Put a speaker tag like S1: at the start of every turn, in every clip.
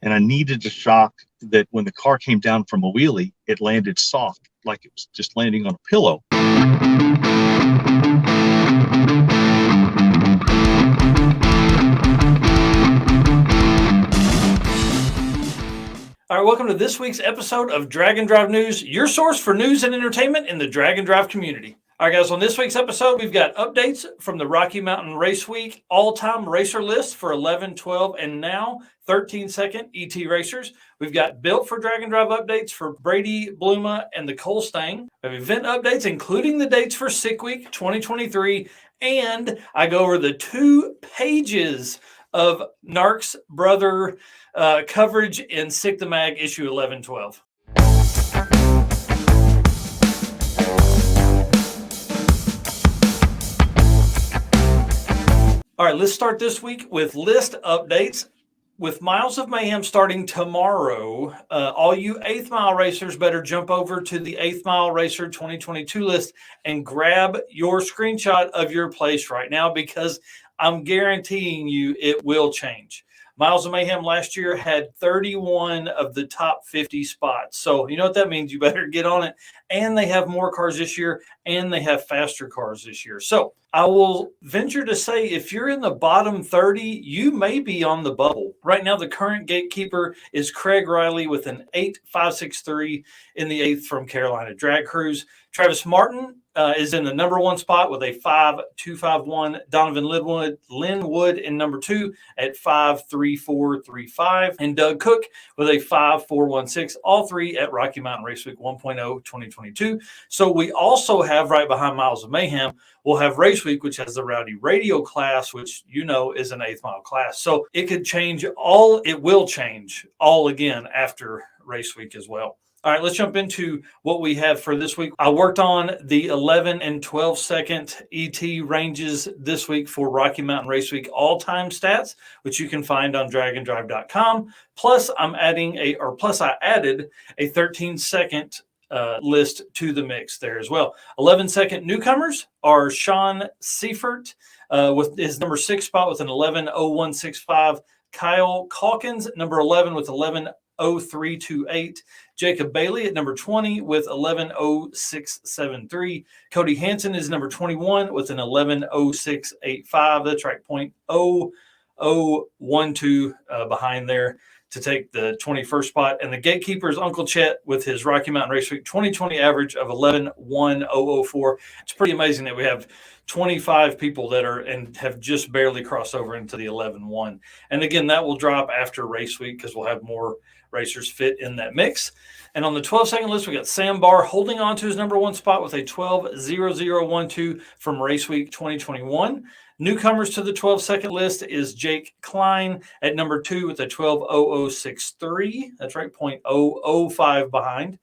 S1: and I needed a shock that when the car came down from a wheelie, it landed soft, like it was just landing on a pillow.
S2: All right, welcome to this week's episode of Drag and Drive News, your source for news and entertainment in the drag and drive community. All right, guys, on this week's episode, we've got updates from the Rocky Mountain Race Week all-time racer list for 11, 12, and now 13-second ET racers. We've got Built for Drag and Drive updates for Brady, Bluma, and the Coalstang. We have event updates, including the dates for Sick Week 2023, and I go over the 2 pages of Narc's brother coverage in Sick the Mag issue 11-12. All right, let's start this week with list updates. With Miles of Mayhem starting tomorrow, all you 8th Mile racers better jump over to the 8th Mile Racer 2022 list and grab your screenshot of your place right now, because I'm guaranteeing you it will change. Miles of Mayhem last year had 31 of the top 50 spots. So you know what that means. You better get on it. And they have more cars this year, and they have faster cars this year. So I will venture to say if you're in the bottom 30, you may be on the bubble. Right now, the current gatekeeper is Craig Riley with an 8.563 in the 8th from Carolina Drag Cruise. Travis Martin is in the number 1 spot with a 5.251. Donovan Linwood in number 2 at 5.3435. And Doug Cook with a 5.416. All 3 at Rocky Mountain Race Week 1.0 2022. So we also have right behind Miles of Mayhem, we'll have Race Week, which has the Rowdy Radio class, which you know is an 8th Mile class. So it could change all, it will change all again after Race Week as well. All right, let's jump into what we have for this week. I worked on the 11 and 12 second ET ranges this week for Rocky Mountain Race Week all-time stats, which you can find on draganddrive.com. Plus, I added a 13-second list to the mix there as well. 11-second newcomers are Sean Seifert with his number 6 spot with an 11.0165. Kyle Calkins, number 11 with 11.0328. Jacob Bailey at number 20 with 11.0673. Cody Hansen is number 21 with an 11.0685. That's right, 0.0012 behind there to take the 21st spot. And the gatekeeper is Uncle Chet with his Rocky Mountain Race Week 2020 average of 11.1004. It's pretty amazing that we have 25 people that are and have just barely crossed over into the 11.1. And again, that will drop after Race Week because we'll have more racers fit in that mix. And on the 12-second list, we got Sam Barr holding on to his number 1 spot with a 12.0012 from Race Week 2021. Newcomers to the 12-second list is Jake Klein at number 2 with a 12.0063. That's right, 0.005 behind.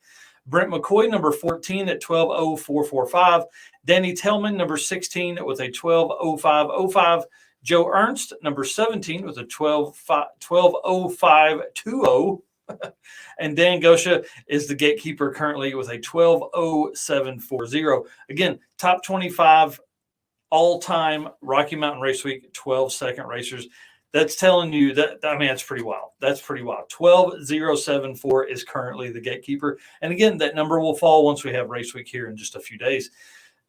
S2: Brent McCoy, number 14 at 12.0445. Danny Tellman, number 16 with a 12.0505. Joe Ernst, number 17 with a 12.0520. And Dan Gosha is the gatekeeper currently with a 12.0740. Again, top 25 all-time Rocky Mountain Race Week 12-second racers. That's telling you that, I mean, that's pretty wild. That's pretty wild. 12.074 is currently the gatekeeper. And again, that number will fall once we have Race Week here in just a few days.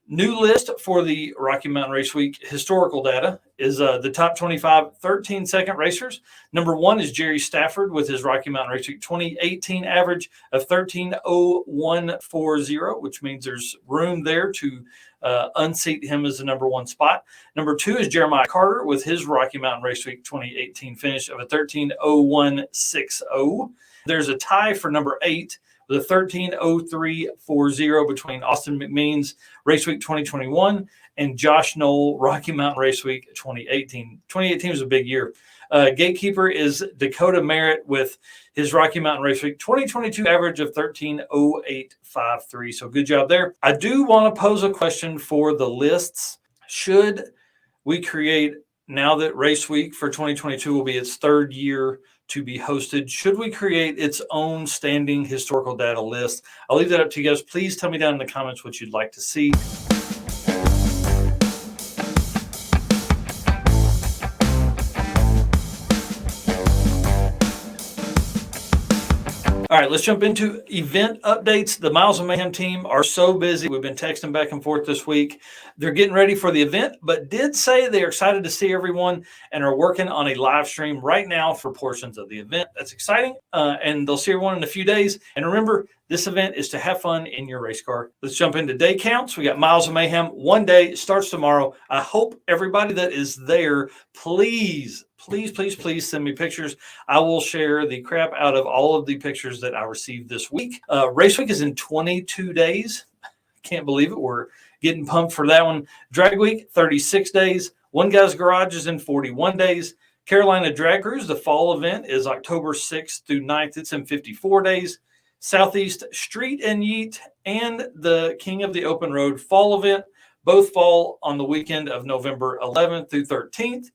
S2: New list for the Rocky Mountain Race Week historical data is the top 25 13-second racers. Number 1 is Jerry Stafford with his Rocky Mountain Race Week 2018 average of 13.0140, which means there's room there to unseat him as the number 1 spot. Number 2 is Jeremiah Carter with his Rocky Mountain Race Week 2018 finish of a 13.0160. There's a tie for number 8 with a 13.0340 between Austin McMeans Race Week 2021 and Josh Knoll Rocky Mountain Race Week 2018. 2018 was a big year. Gatekeeper is Dakota Merritt with his Rocky Mountain Race Week 2022 average of 13.0853. So good job there. I do want to pose a question for the lists. Should we create, now that Race Week for 2022 will be its 3rd year to be hosted, should we create its own standing historical data list? I'll leave that up to you guys. Please tell me down in the comments what you'd like to see. All right, let's jump into event updates. The Miles of Mayhem team are so busy. We've been texting back and forth this week. They're getting ready for the event, but did say they are excited to see everyone and are working on a live stream right now for portions of the event. That's exciting, and they'll see everyone in a few days. And remember, this event is to have fun in your race car. Let's jump into day counts. We got Miles of Mayhem. One day starts tomorrow. I hope everybody that is there, please send me pictures. I will share the crap out of all of the pictures that I received this week. Race week is in 22 days. Can't believe it. We're getting pumped for that one. Drag week, 36 days. One Guy's Garage is in 41 days. Carolina Drag Cruise, the fall event, is October 6th through 9th. It's in 54 days. Southeast Street and Yeet and the King of the Open Road fall event both fall on the weekend of November 11th through 13th.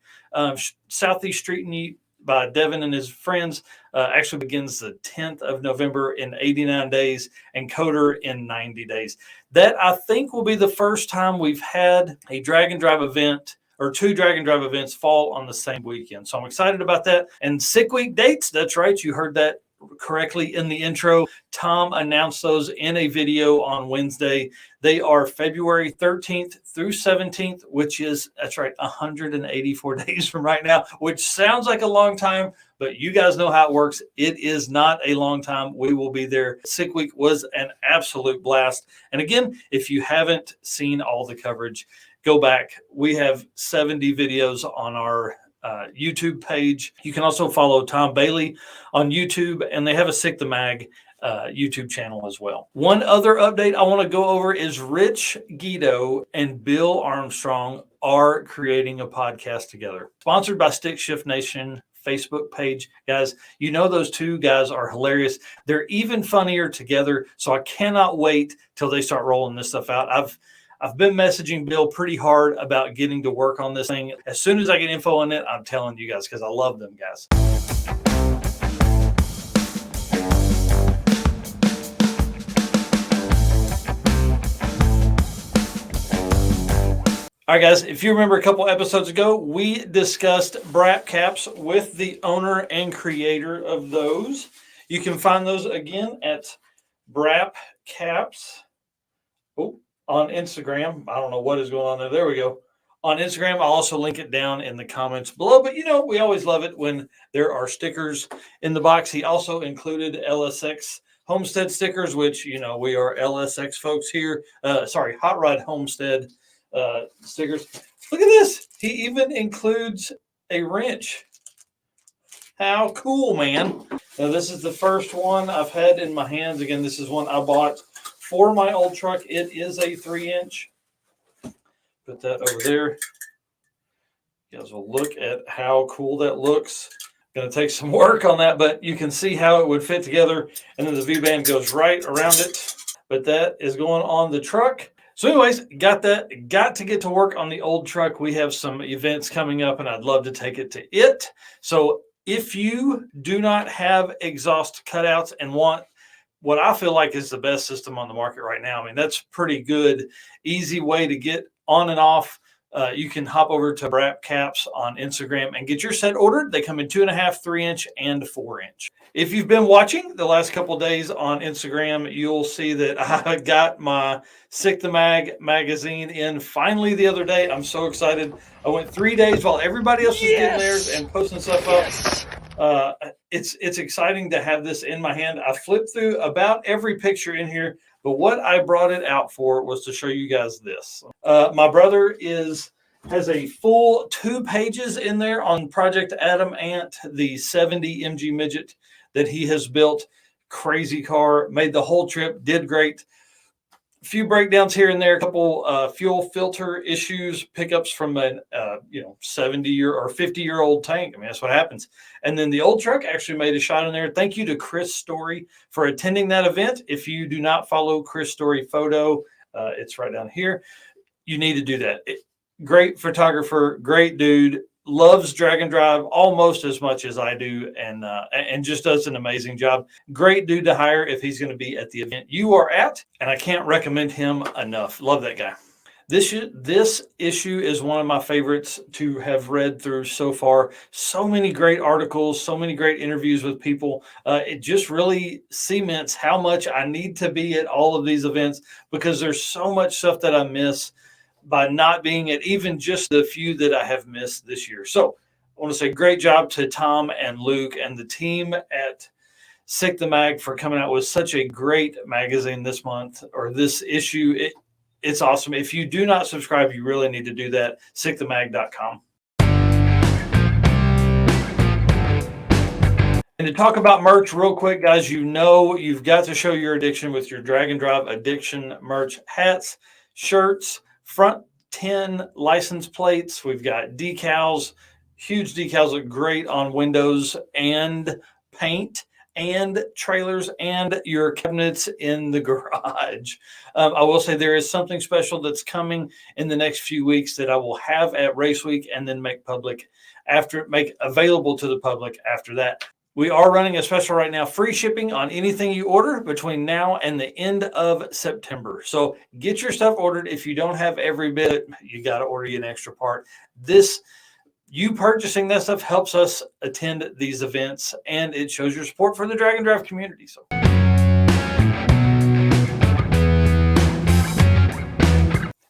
S2: Southeast Street and Yeet by Devin and his friends actually begins the 10th of November in 89 days, and Coder in 90 days. That, I think, will be the first time we've had a drag and drive event or two drag and drive events fall on the same weekend. So I'm excited about that. And sick week dates, that's right, you heard that correctly in the intro. Tom announced those in a video on Wednesday. They are February 13th through 17th, which is, that's right, 184 days from right now, which sounds like a long time, but you guys know how it works. It is not a long time. We will be there. Sick week was an absolute blast. And again, if you haven't seen all the coverage, go back. We have 70 videos on our YouTube page. You can also follow Tom Bailey on YouTube, and they have a Sick the Mag YouTube channel as well. One other update I want to go over is Rich Guido and Bill Armstrong are creating a podcast together, sponsored by Stick Shift Nation Facebook page. Guys, you know those two guys are hilarious. They're even funnier together, so I cannot wait till they start rolling this stuff out. I've been messaging Bill pretty hard about getting to work on this thing. As soon as I get info on it, I'm telling you guys because I love them guys. All right, guys, if you remember a couple episodes ago, we discussed Brap Caps with the owner and creator of those. You can find those again at Brap Caps. On Instagram. I don't know what is going on there. There we go. On Instagram, I'll also link it down in the comments below. But, you know, we always love it when there are stickers in the box. He also included LSX Homestead stickers, which, you know, we are LSX folks here. Hot Rod Homestead stickers. Look at this. He even includes a wrench. How cool, man. Now, this is the first one I've had in my hands. Again, this is one I bought for my old truck. It is a 3-inch. Put that over there. You guys will look at how cool that looks. Going to take some work on that, but you can see how it would fit together. And then the V-band goes right around it. But that is going on the truck. So anyways, got to get to work on the old truck. We have some events coming up, and I'd love to take it to it. So if you do not have exhaust cutouts and want what I feel like is the best system on the market right now, I mean, that's pretty good, easy way to get on and off. You can hop over to Brap Caps on Instagram and get your set ordered. They come in 2.5, 3-inch, and 4-inch. If you've been watching the last couple of days on Instagram, you'll see that I got my Sick the Mag magazine in finally the other day. I'm so excited. I went 3 days while everybody else was getting theirs and posting stuff up. It's exciting to have this in my hand. I flipped through about every picture in here, but what I brought it out for was to show you guys this. My brother has a full 2 pages in there on Project Adam Ant, the 70 MG midget that he has built. Crazy car, made the whole trip, did great. A few breakdowns here and there, a couple fuel filter issues, pickups from an 70-year or 50-year-old tank. I mean, that's what happens. And then the old truck actually made a shot in there. Thank you to Chris Story for attending that event. If you do not follow Chris Story Photo, it's right down here. You need to do that. Great photographer, great dude, loves drag and drive almost as much as I do, and just does an amazing job. Great dude to hire if he's going to be at the event you are at, and I can't recommend him enough. Love that guy. This issue is one of my favorites to have read through so far. So many great articles, so many great interviews with people. It just really cements how much I need to be at all of these events, because there's so much stuff that I miss by not being at even just the few that I have missed this year. So I want to say great job to Tom and Luke and the team at Sick the Mag for coming out with such a great magazine this month, or this issue. It's awesome. If you do not subscribe, you really need to do that. sickthemag.com. And to talk about merch real quick, guys, you've got to show your addiction with your Drag and Drive Addiction merch: hats, shirts, front 10 license plates. We've got decals. Huge decals look great on windows and paint and trailers and your cabinets in the garage. I will say there is something special that's coming in the next few weeks that I will have at Race Week and then make available to the public after that. We are running a special right now, free shipping on anything you order between now and the end of September. So get your stuff ordered. If you don't have every bit, you got to order you an extra part. You purchasing that stuff helps us attend these events, and it shows your support for the Drag and Drive community. So,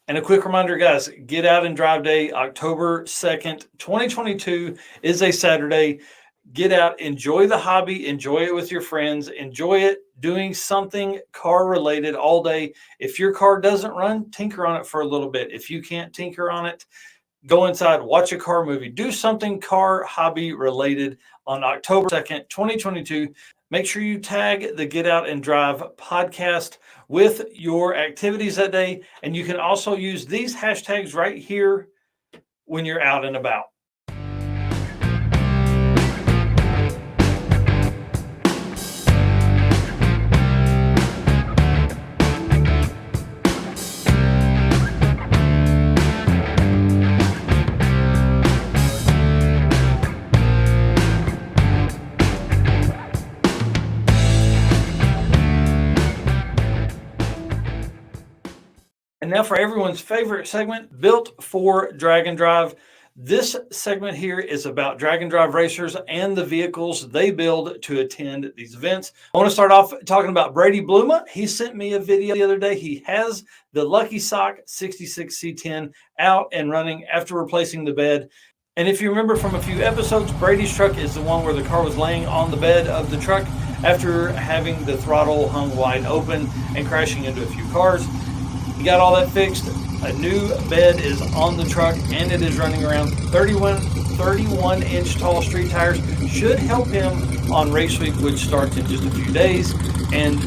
S2: and a quick reminder, guys, Get Out and Drive Day, October 2nd, 2022 is a Saturday. Get out, enjoy the hobby, enjoy it with your friends, enjoy it doing something car related all day. If your car doesn't run, tinker on it for a little bit. If you can't tinker on it, go inside, watch a car movie, do something car hobby related on October 2nd, 2022. Make sure you tag the Get Out and Drive podcast with your activities that day. And you can also use these hashtags right here when you're out and about. And now for everyone's favorite segment, Built for Drag and Drive. This segment here is about Drag and Drive racers and the vehicles they build to attend these events. I want to start off talking about Brady Bluma. He sent me a video the other day. He has the Lucky Sock 66 C10 out and running after replacing the bed. And if you remember from a few episodes, Brady's truck is the one where the car was laying on the bed of the truck after having the throttle hung wide open and crashing into a few cars. He got all that fixed. A new bed is on the truck, and it is running around 31-inch tall street tires. Should help him on Race Week, which starts in just a few days. And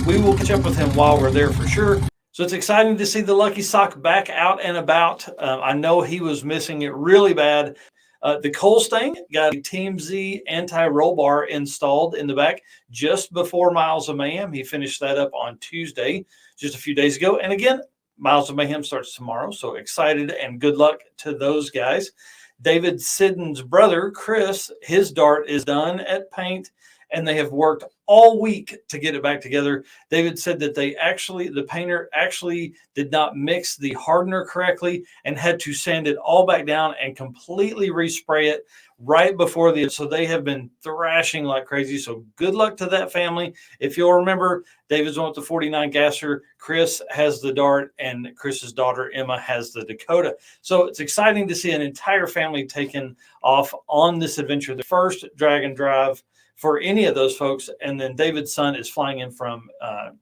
S2: we will catch up with him while we're there for sure. So it's exciting to see the Lucky Sock back out and about. I know he was missing it really bad. The Coalstang got a Team Z anti-roll bar installed in the back just before Miles of Mayhem. He finished that up on Tuesday, just a few days ago. And again, Miles of Mayhem starts tomorrow. So excited and good luck to those guys. David Siddon's brother, Chris, his dart is done at paint, and they have worked all week to get it back together. David said that the painter actually did not mix the hardener correctly and had to sand it all back down and completely respray it right before so they have been thrashing like crazy. So good luck to that family. If you'll remember, David's one with the 49 gasser. Chris has the dart, and Chris's daughter, Emma, has the Dakota. So it's exciting to see an entire family taken off on this adventure. The first Drag and Drive for any of those folks. And then David's son is flying in from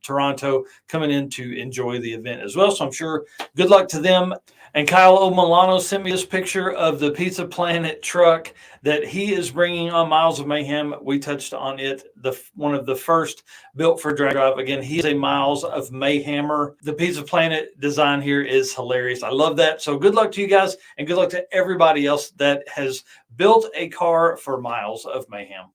S2: Toronto, coming in to enjoy the event as well. So I'm sure good luck to them. And Kyle O'Milano sent me this picture of the Pizza Planet truck that he is bringing on Miles of Mayhem. We touched on it, one of the first built for drag drive. Again, he's a Miles of Mayhammer. The Pizza Planet design here is hilarious. I love that. So good luck to you guys, and good luck to everybody else that has built a car for Miles of Mayhem.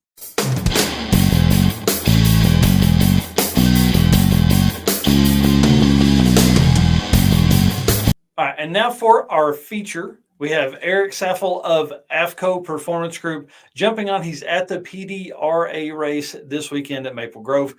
S2: All right, and now for our feature, we have Eric Saffell of AFCO Performance Group jumping on. He's at the PDRA race this weekend at Maple Grove.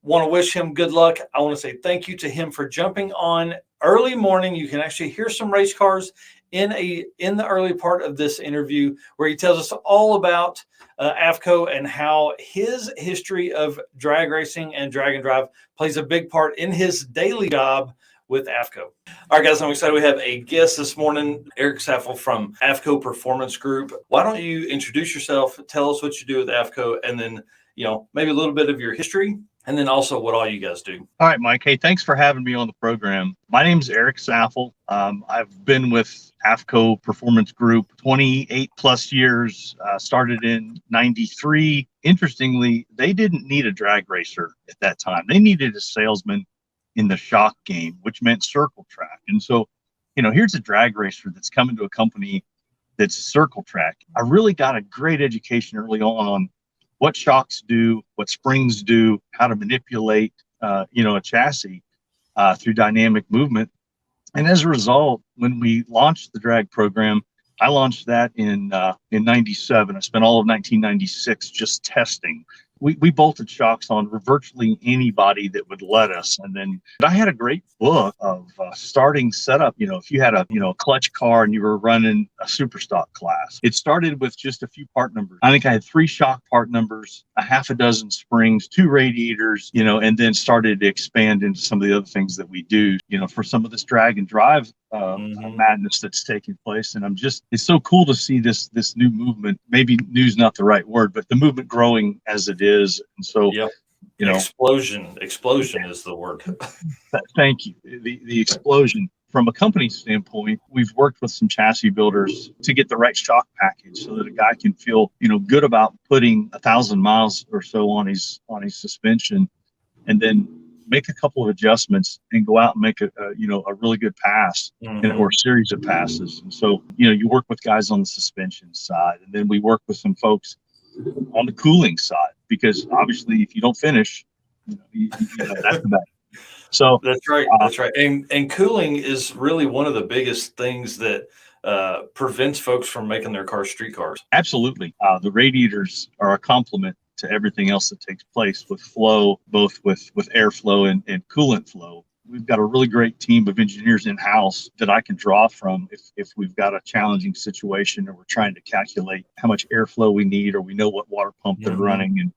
S2: Want to wish him good luck. I want to say thank you to him for jumping on early morning. You can actually hear some race cars in the early part of this interview, where he tells us all about AFCO and how his history of drag racing and drag and drive plays a big part in his daily job with AFCO. All right, guys, I'm excited. We have a guest this morning, Eric Saffell from AFCO Performance Group. Why don't you introduce yourself, tell us what you do with AFCO, and then, maybe a little bit of your history, and then also what all you guys do.
S1: All right, Mike. Hey, thanks for having me on the program. My name's Eric Saffell. I've been with AFCO Performance Group 28 plus years, started in 93. Interestingly, they didn't need a drag racer at that time. They needed a salesman in the shock game, which meant circle track. And so, here's a drag racer that's coming to a company that's circle track. I really got a great education early on what shocks do, what springs do, how to manipulate, a chassis through dynamic movement. And as a result, when we launched the drag program, I launched that in 97. I spent all of 1996 just testing. We bolted shocks on virtually anybody that would let us. And then I had a great book of starting setup. If you had a clutch car and you were running a super stock class, it started with just a few part numbers. I think I had 3 shock part numbers, a half a dozen springs, 2 radiators, and then started to expand into some of the other things that we do, for some of this drag and drive madness that's taking place. And it's so cool to see this new movement. Maybe new's not the right word, but the movement growing as it is. And so,
S2: explosion is the word.
S1: Thank you. The explosion. From a company standpoint, we've worked with some chassis builders to get the right shock package so that a guy can feel, good about putting 1,000 miles or so on his suspension, and then make a couple of adjustments and go out and make a really good pass or series of passes. And so, you work with guys on the suspension side, and then we work with some folks on the cooling side, because obviously if you don't finish, that's bad. So
S2: that's right. And cooling is really one of the biggest things that prevents folks from making their cars street cars.
S1: Absolutely. The radiators are a complement to everything else that takes place with flow, both with airflow and coolant flow. We've got a really great team of engineers in-house that I can draw from if we've got a challenging situation, or we're trying to calculate how much airflow we need, or we know what water pump they're running and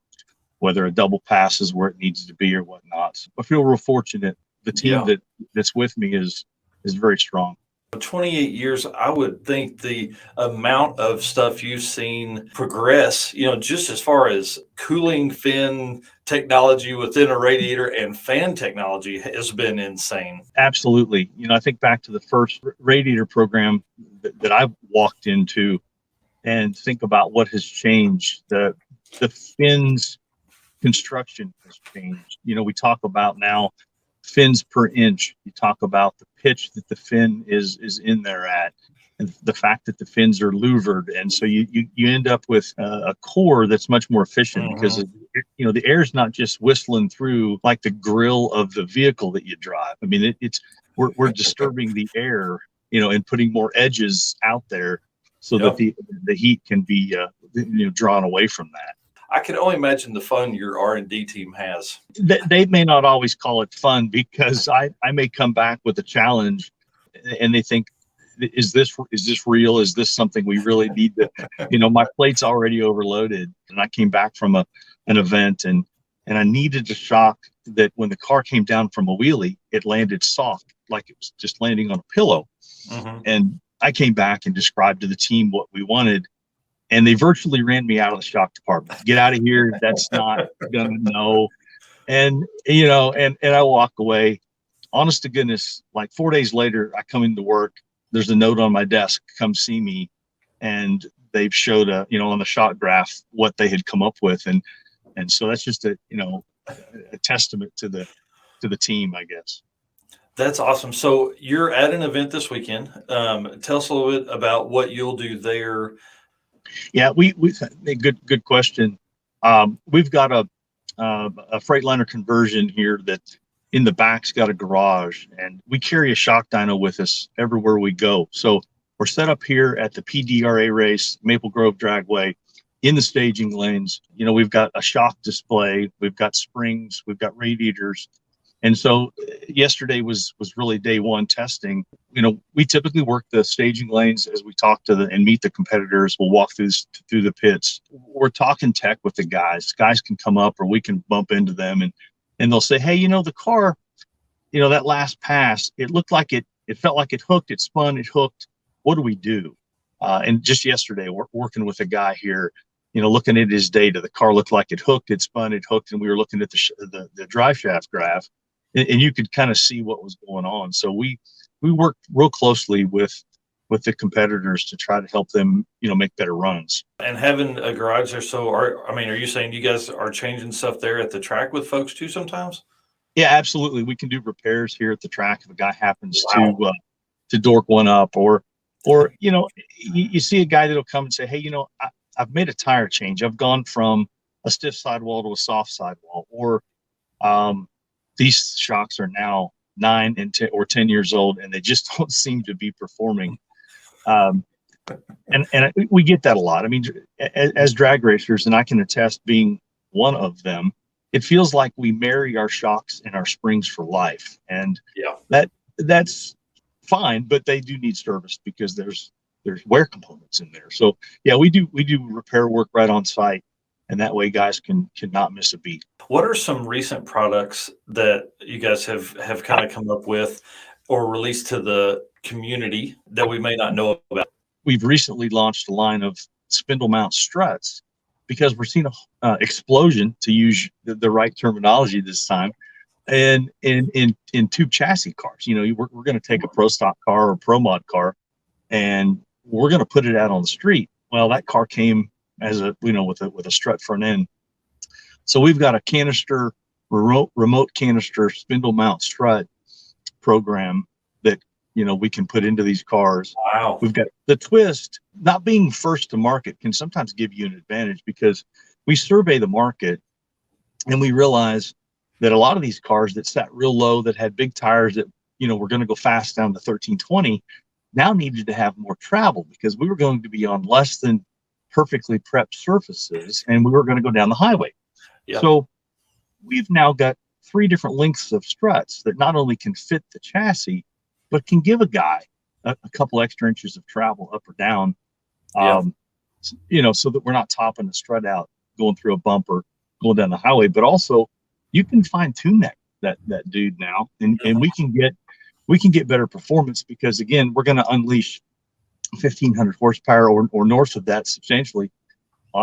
S1: whether a double pass is where it needs to be or whatnot. So I feel real fortunate. The team that's with me is very strong.
S2: 28 years, I would think the amount of stuff you've seen progress, just as far as cooling fin technology within a radiator and fan technology has been insane.
S1: Absolutely. I think back to the first radiator program that I walked into, and think about what has changed. The fins construction has changed. We talk about now fins per inch. You talk about the pitch that the fin is in there at, and the fact that the fins are louvered, and so you end up with a core that's much more efficient because the air is not just whistling through like the grill of the vehicle that you drive. I mean, we're disturbing the air, and putting more edges out there so that the heat can be drawn away from that.
S2: I can only imagine the fun your R&D team has.
S1: They may not always call it fun, because I may come back with a challenge and they think, is this real? Is this something we really need to, my plate's already overloaded. And I came back from an event and I needed a shock that when the car came down from a wheelie, it landed soft, like it was just landing on a pillow. And I came back and described to the team what we wanted. And they virtually ran me out of the shock department. Get out of here. That's not gonna know. And and I walk away. Honest to goodness, like 4 days later, I come into work. There's a note on my desk. Come see me. And they've showed on the shock graph what they had come up with, and so that's just a testament to the team, I guess.
S2: That's awesome. So you're at an event this weekend. Tell us a little bit about what you'll do there.
S1: Yeah, we good question. We've got a Freightliner conversion here that in the back's got a garage, and we carry a shock dyno with us everywhere we go. So we're set up here at the PDRA race, Maple Grove Dragway, in the staging lanes. We've got a shock display, we've got springs, we've got radiators, And so yesterday was really day one testing. We typically work the staging lanes as we talk to and meet the competitors. We'll walk through the pits. We're talking tech with the guys. Guys can come up or we can bump into them and they'll say, hey, the car, that last pass, it looked like it felt like it hooked, it spun, it hooked. What do we do? And just yesterday, we're working with a guy here, looking at his data. The car looked like it hooked, it spun, it hooked, and we were looking at the drive shaft graph, and you could kind of see what was going on. So we worked real closely with the competitors to try to help them, make better runs.
S2: And having a garage there, so are you saying you guys are changing stuff there at the track with folks too sometimes?
S1: Yeah, absolutely. We can do repairs here at the track if a guy happens to dork one up, or you see a guy that'll come and say, hey, I've made a tire change. I've gone from a stiff sidewall to a soft sidewall, or these shocks are now 9 and 10 or 10 years old, and they just don't seem to be performing. And we get that a lot. I mean, as drag racers, and I can attest being one of them, it feels like we marry our shocks and our springs for life. And that's fine, but they do need service because there's wear components in there. So yeah, we do repair work right on site, and that way guys can not miss a beat.
S2: What are some recent products that you guys have kind of come up with or released to the community that we may not know about?
S1: We've recently launched a line of spindle mount struts because we're seeing a explosion, to use the right terminology this time, and in tube chassis cars. We're going to take a pro stock car or pro mod car, and we're going to put it out on the street. Well, that car came as with a strut front end. So we've got a canister, remote canister spindle mount strut program that we can put into these cars.
S2: Wow.
S1: We've got the twist. Not being first to market can sometimes give you an advantage because we survey the market and we realize that a lot of these cars that sat real low, that had big tires that were going to go fast down to 1320, now needed to have more travel because we were going to be on less than perfectly prepped surfaces and we were going to go down the highway. Yep. So we've now got 3 different lengths of struts that not only can fit the chassis, but can give a guy a couple extra inches of travel up or down, so that we're not topping the strut out, going through a bumper, going down the highway. But also, you can fine tune that dude now, and we can get better performance because again, we're going to unleash 1,500 horsepower or north of that substantially,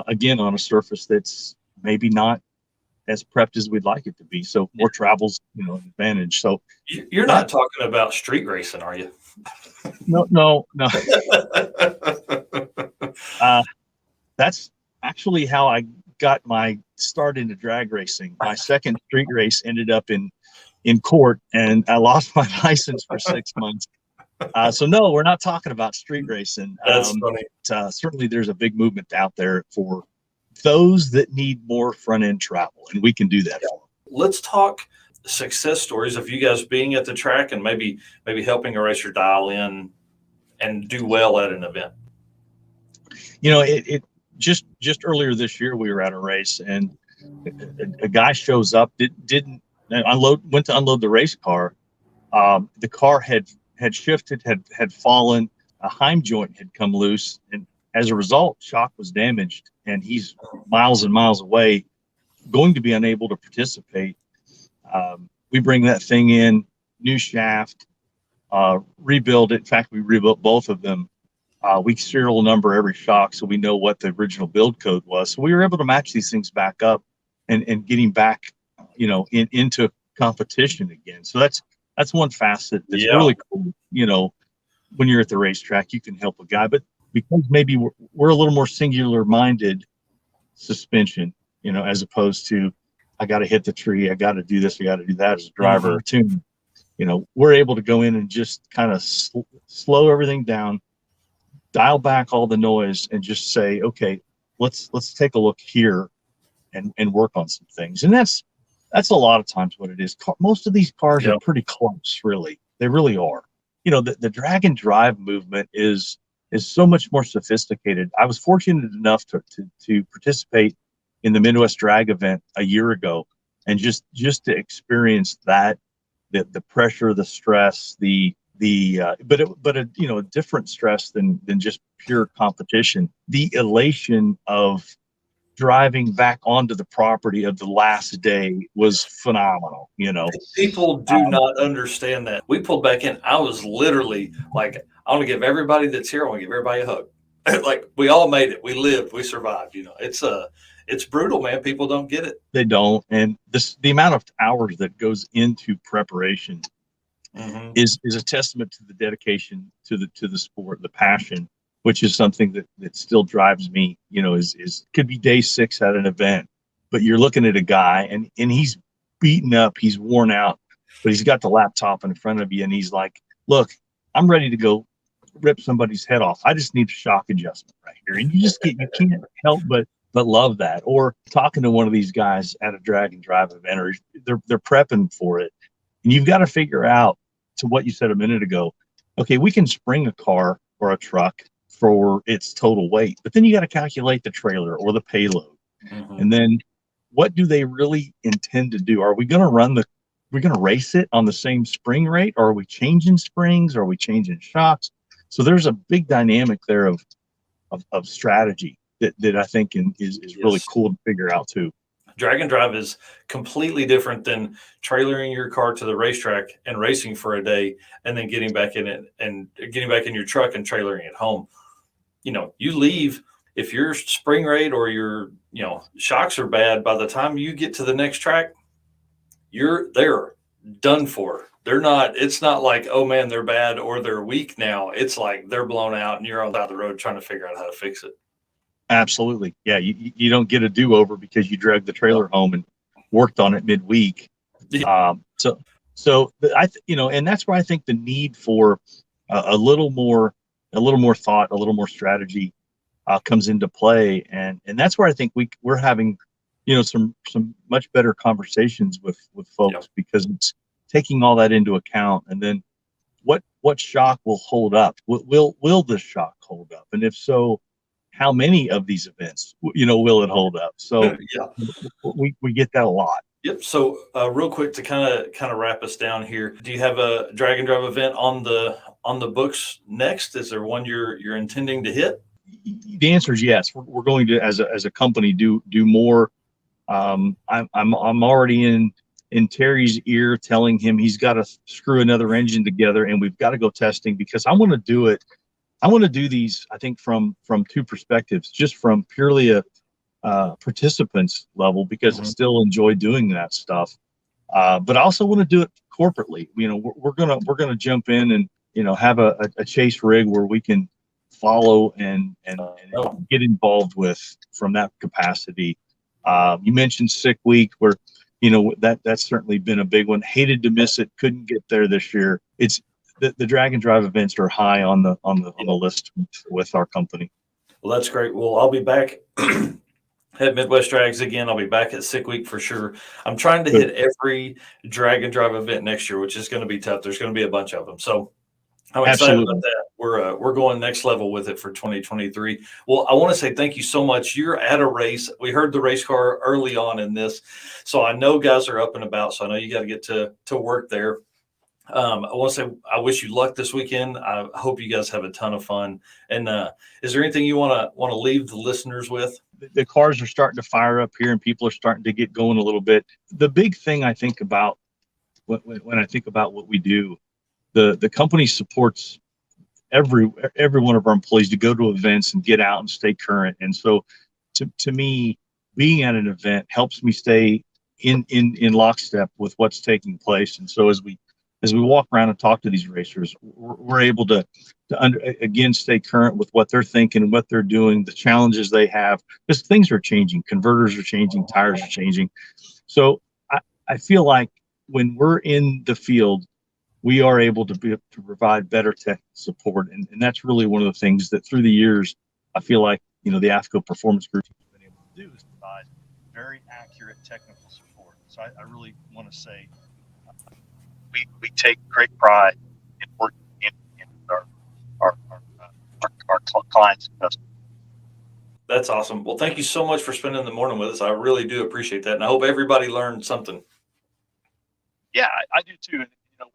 S1: again on a surface that's maybe not as prepped as we'd like it to be. So more travel's an advantage. So
S2: you're not talking about street racing, are you?
S1: No. That's actually how I got my start into drag racing. My second street race ended up in court, and I lost my license for 6 months. So no, we're not talking about street racing.
S2: That's funny.
S1: Certainly there's a big movement out there for those that need more front end travel, and we can do that for them.
S2: Let's talk success stories of you guys being at the track and maybe helping a racer dial in and do well at an event.
S1: It just earlier this year we were at a race and a guy shows up, didn't went to unload the race car. The car had shifted, had fallen, a heim joint had come loose, and as a result, shock was damaged, and he's miles and miles away, going to be unable to participate. We bring that thing in, new shaft, rebuild it. In fact, we rebuilt both of them. We serial number every shock so we know what the original build code was. So we were able to match these things back up and getting back, into competition again. So that's one facet that's really cool. When you're at the racetrack, you can help a guy, but because maybe we're a little more singular minded suspension, as opposed to I got to hit the tree, I got to do this, I got to do that as a driver or tuner. We're able to go in and just kind of slow everything down, dial back all the noise, and just say, okay, let's take a look here and work on some things. And that's a lot of times what it is. Most of these cars are pretty close, really. They really are. The drag and drive movement is so much more sophisticated. I was fortunate enough to participate in the Midwest Drag event a year ago, and just to experience that the pressure, the stress, but a different stress than just pure competition. The elation of driving back onto the property of the last day was phenomenal.
S2: People do not understand that. We pulled back in. I was literally like, I want to give everybody that's here, I want to give everybody a hug. Like, we all made it. We lived. We survived. It's brutal, man. People don't get it.
S1: They don't. And the amount of hours that goes into preparation is a testament to the dedication to the sport, the passion, which is something that still drives me. Is could be day 6 at an event, but you're looking at a guy and he's beaten up, he's worn out, but he's got the laptop in front of you, and he's like, "Look, I'm ready to go rip somebody's head off. I just need a shock adjustment right here." And you can't help but love that. Or talking to one of these guys at a drag and drive event, or they're prepping for it, and you've got to figure out, to what you said a minute ago, okay, we can spring a car or a truck for its total weight, but then you got to calculate the trailer or the payload. And then what do they really intend to do? Are we going to race it on the same spring rate? Or are we changing springs? Are we changing shocks? So there's a big dynamic there of strategy that I think is really cool to figure out too.
S2: Drag and drive is completely different than trailering your car to the racetrack and racing for a day and then getting back in it and getting back in your truck and trailering it home. You leave, if your spring rate or your, shocks are bad, by the time you get to the next track, they're done for. It's not like, oh man, they're bad or they're weak now. It's like they're blown out and you're on the road trying to figure out how to fix it.
S1: Absolutely. Yeah. You don't get a do-over because you dragged the trailer home and worked on it midweek.
S2: Yeah.
S1: And that's where I think the need for a little more thought, a little more strategy comes into play. And that's where I think we're having, some much better conversations with folks, because it's taking all that into account. And then what shock will hold up? Will this shock hold up? And if so, how many of these events, will it hold up? So we get that a lot.
S2: Yep. So real quick to kind of wrap us down here, do you have a drag and drive event on the books next? Is there one you're intending to hit?
S1: The answer is yes. We're going to, as a company, do more. I'm already in Terry's ear, telling him he's got to screw another engine together, and we've got to go testing, because I want to do it. I want to do these, I think, from two perspectives, just from purely a participants level, because I still enjoy doing that stuff. But I also want to do it corporately. We're gonna jump in and have a chase rig where we can follow and get involved with from that capacity. You mentioned Sick Week, where that's certainly been a big one. Hated to miss it. Couldn't get there this year. It's the drag and drive events are high on the list with our company.
S2: Well, that's great. Well, I'll be back at Midwest Drags again. I'll be back at Sick Week for sure. I'm trying to hit every drag and drive event next year, which is going to be tough. There's going to be a bunch of them. So I'm excited about that. We're going next level with it for 2023. Well, I want to say thank you so much. You're at a race. We heard the race car early on in this, so I know guys are up and about. So I know you got to get to work there. I want to say I wish you luck this weekend. I hope you guys have a ton of fun. And is there anything you want to leave the listeners with?
S1: The cars are starting to fire up here, and people are starting to get going a little bit. The big thing I think about when I think about what we do, the company supports every one of our employees to go to events and get out and stay current. And so to me, being at an event helps me stay in lockstep with what's taking place. And so as we walk around and talk to these racers, we're able to again stay current with what they're thinking, what they're doing, the challenges they have, because things are changing, converters are changing, tires are changing. So I feel like when we're in the field, we are able to provide better tech support, and that's really one of the things that through the years I feel like the AFCO Performance Group has been able to do, is provide very accurate technical support. So I really want to say we take great pride in working in our clients and customers.
S2: That's awesome. Well, thank you so much for spending the morning with us. I really do appreciate that, and I hope everybody learned something.
S1: Yeah, I do too.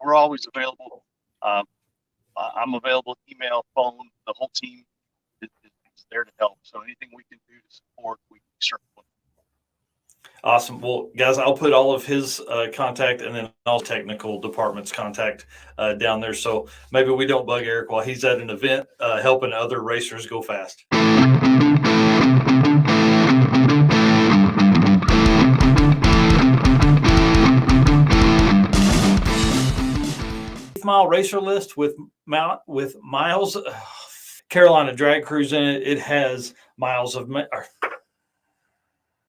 S1: we're always available. I'm available, email, phone. The whole team is there to help. So anything we can do to support, we certainly will.
S2: Awesome. Well, guys, I'll put all of his contact and then all technical department's contact down there. So maybe we don't bug Eric while he's at an event helping other racers go fast. 8th-mile racer list with Miles. Carolina Drag Cruise in it. It has Miles of